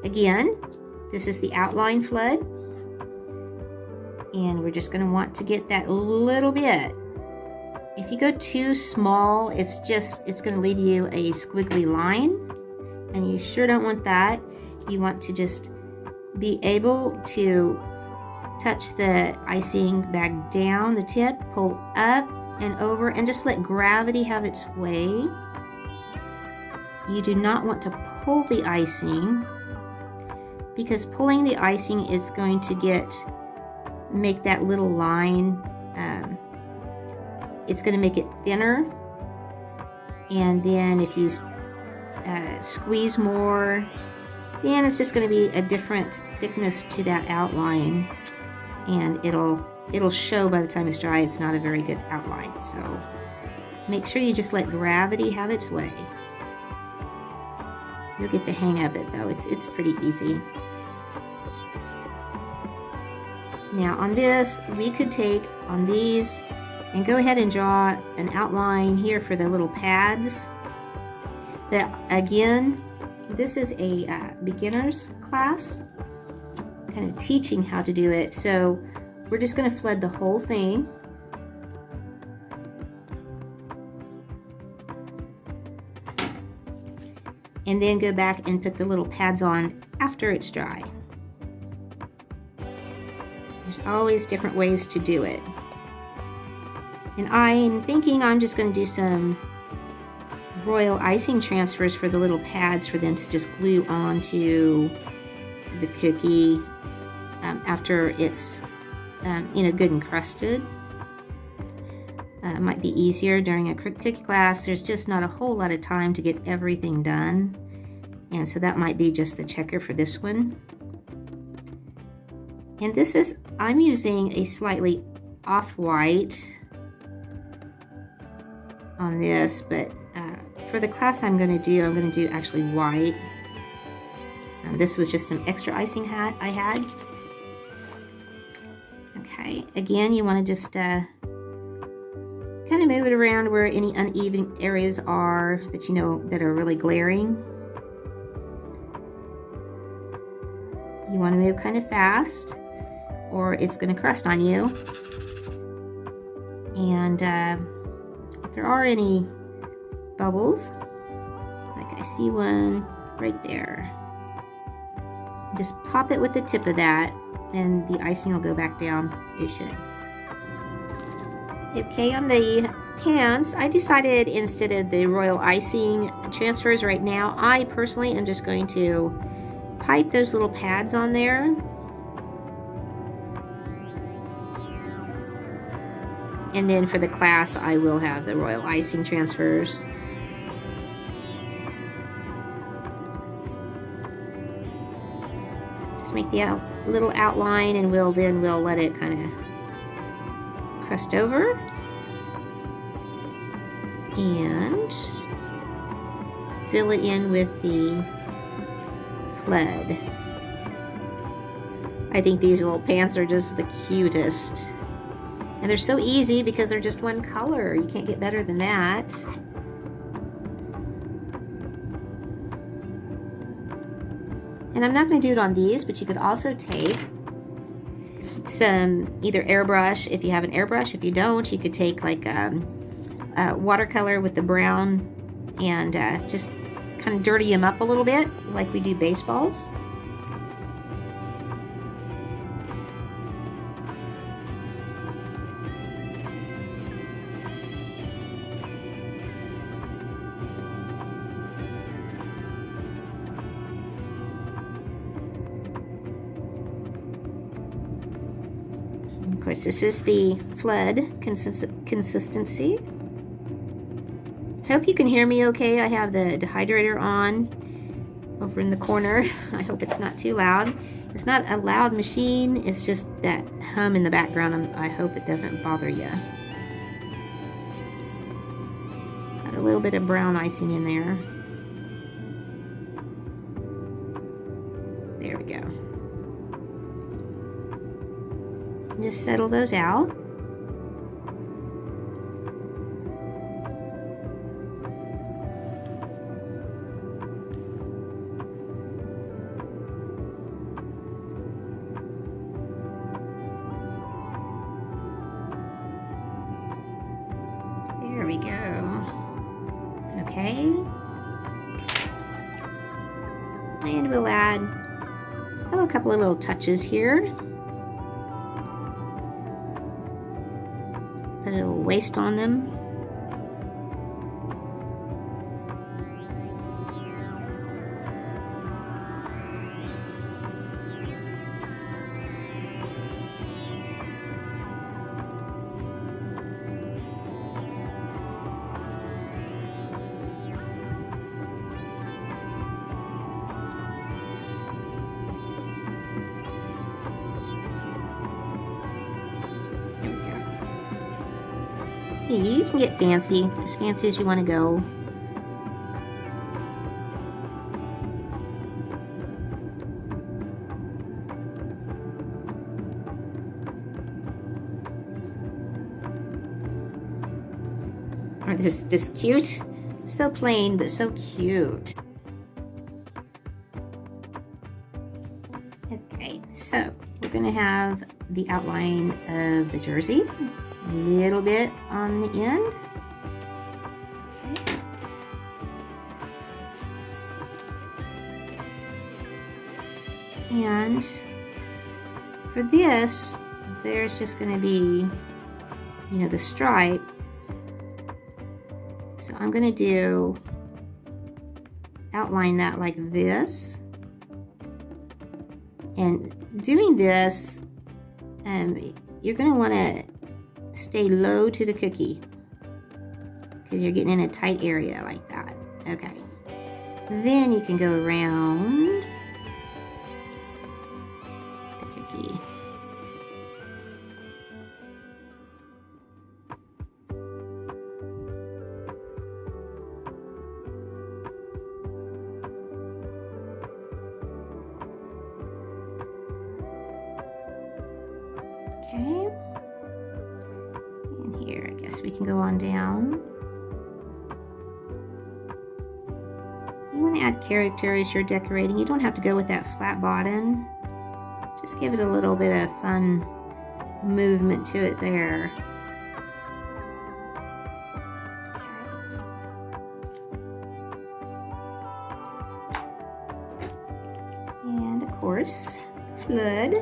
again, this is the outline flood. And we're just going to want to get that little bit. If you go too small, it's going to leave you a squiggly line. And you sure don't want that. You want to just be able to touch the icing back down the tip, pull up and over, and just let gravity have its way. You do not want to pull the icing, because pulling the icing is going to make that little line, it's going to make it thinner. And then if you squeeze more, then it's just going to be a different thickness to that outline, and it'll show by the time it's dry. It's not a very good outline. So make sure you just let gravity have its way. You'll get the hang of it though. It's pretty easy. Now on this, we could take on these and go ahead and draw an outline here for the little pads. That again, this is a beginner's class, kind of teaching how to do it. So we're just going to flood the whole thing. And then go back and put the little pads on after it's dry. There's always different ways to do it. And I'm thinking I'm just going to do some royal icing transfers for the little pads for them to just glue onto the cookie after it's good and crusted. It might be easier during a cookie class. There's just not a whole lot of time to get everything done, and so that might be just the checker for this one. And this is, I'm using a slightly off-white on this, but for the class I'm going to do actually white. This was just some extra icing I had. Okay, again, you want to just kind of move it around where any uneven areas are that you know that are really glaring. You want to move kind of fast, or it's going to crust on you. And if there are any bubbles, like I see one right there, just pop it with the tip of that and the icing will go back down. It should. Okay, on the pants, I decided instead of the royal icing transfers right now, I personally am just going to pipe those little pads on there. And then for the class, I will have the royal icing transfers. Just make the little outline, and we'll let it kind of crust over. And fill it in with the flood. I think these little pants are just the cutest. And they're so easy because they're just one color. You can't get better than that. And I'm not going to do it on these, but you could also take some either airbrush, if you have an airbrush. If you don't, you could take like watercolor with the brown and just kind of dirty them up a little bit like we do baseballs. Of course, this is the flood consistency. Hope you can hear me okay. I have the dehydrator on over in the corner. I hope it's not too loud. It's not a loud machine. It's just that hum in the background. I hope it doesn't bother you. Got a little bit of brown icing in there. There we go. Just settle those out. And we'll add a couple of little touches here. Put a little waist on them. You can get fancy as you want to go. Or there's just cute, so plain but so cute. Okay, so we're gonna have the outline of the jersey. A little bit on the end. Okay. And for this, there's just going to be, you know, the stripe. So I'm going to outline that like this. And doing this, you're going to want to stay low to the cookie because you're getting in a tight area like that. Okay. Then you can go around the cookie. Okay. And here, I guess we can go on down. You want to add character as you're decorating. You don't have to go with that flat bottom. Just give it a little bit of fun movement to it there. Okay. And of course, flood.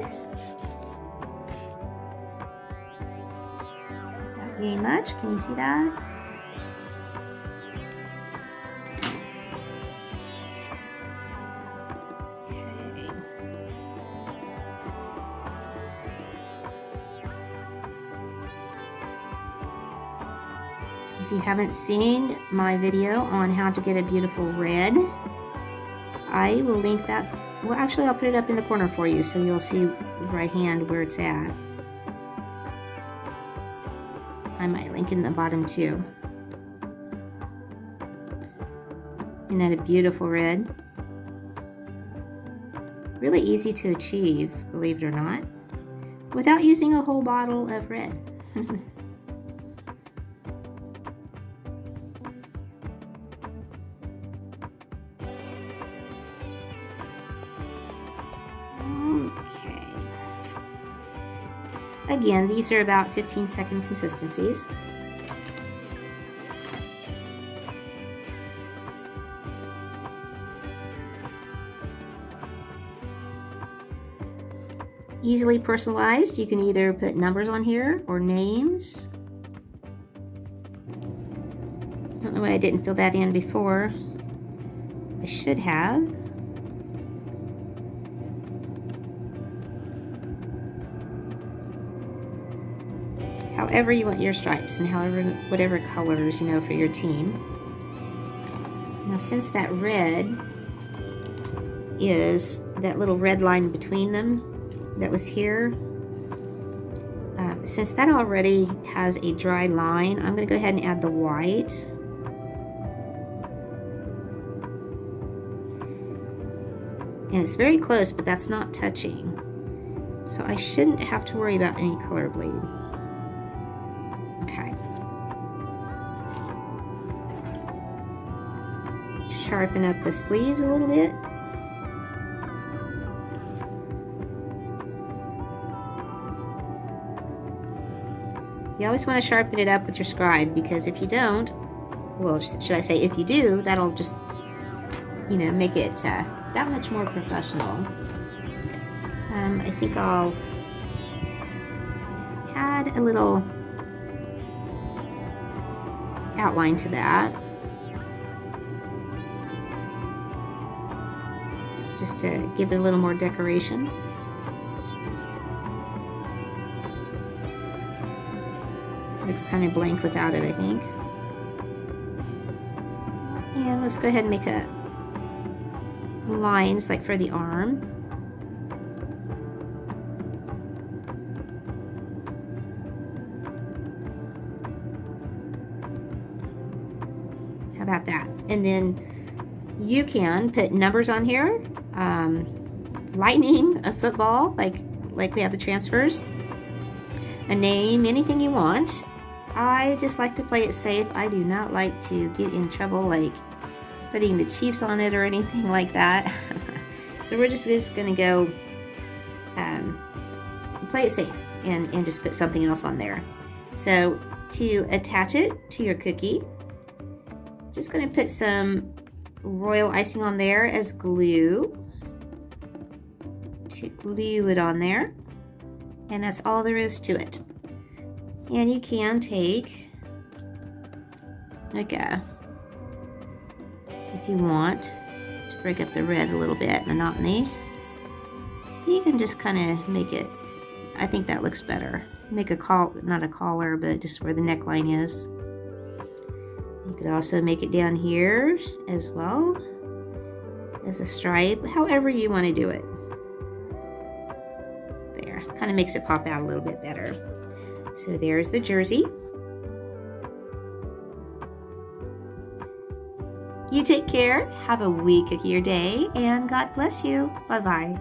Not yay much. Can you see that? If you haven't seen my video on how to get a beautiful red, I will link that. Well, actually, I'll put it up in the corner for you so you'll see right hand where it's at. I might link in the bottom too. Isn't that a beautiful red? Really easy to achieve, believe it or not, without using a whole bottle of red. Okay. Again, these are about 15-second consistencies. Easily personalized. You can either put numbers on here or names. I don't know why I didn't fill that in before. I should have. However you want your stripes and whatever colors, you know, for your team. Now, since that red is that little red line between them that was here, since that already has a dry line, I'm going to go ahead and add the white. And it's very close, but that's not touching. So I shouldn't have to worry about any color bleed. Okay. Sharpen up the sleeves a little bit. You always want to sharpen it up with your scribe, because if you don't, well, should I say if you do, that'll just, you know, make it that much more professional. I think I'll add a little outline to that, just to give it a little more decoration. Looks kind of blank without it, I think. And let's go ahead and make a lines like for the arm. How about that? And then you can put numbers on here, lightning, a football, like we have the transfers, a name, anything you want. I just like to play it safe. I do not like to get in trouble like putting the Chiefs on it or anything like that. So we're just gonna go play it safe and just put something else on there. So to attach it to your cookie, just gonna put some royal icing on there as glue to glue it on there, and that's all there is to it. And you can take like if you want to break up the red a little bit, monotony, you can just kind of make it, I think that looks better. Make a not a collar, but just where the neckline is. You could also make it down here as well as a stripe, however you want to do it. There, kind of makes it pop out a little bit better. So there's the jersey. You take care, have a WeCookier day, and God bless you. Bye-bye.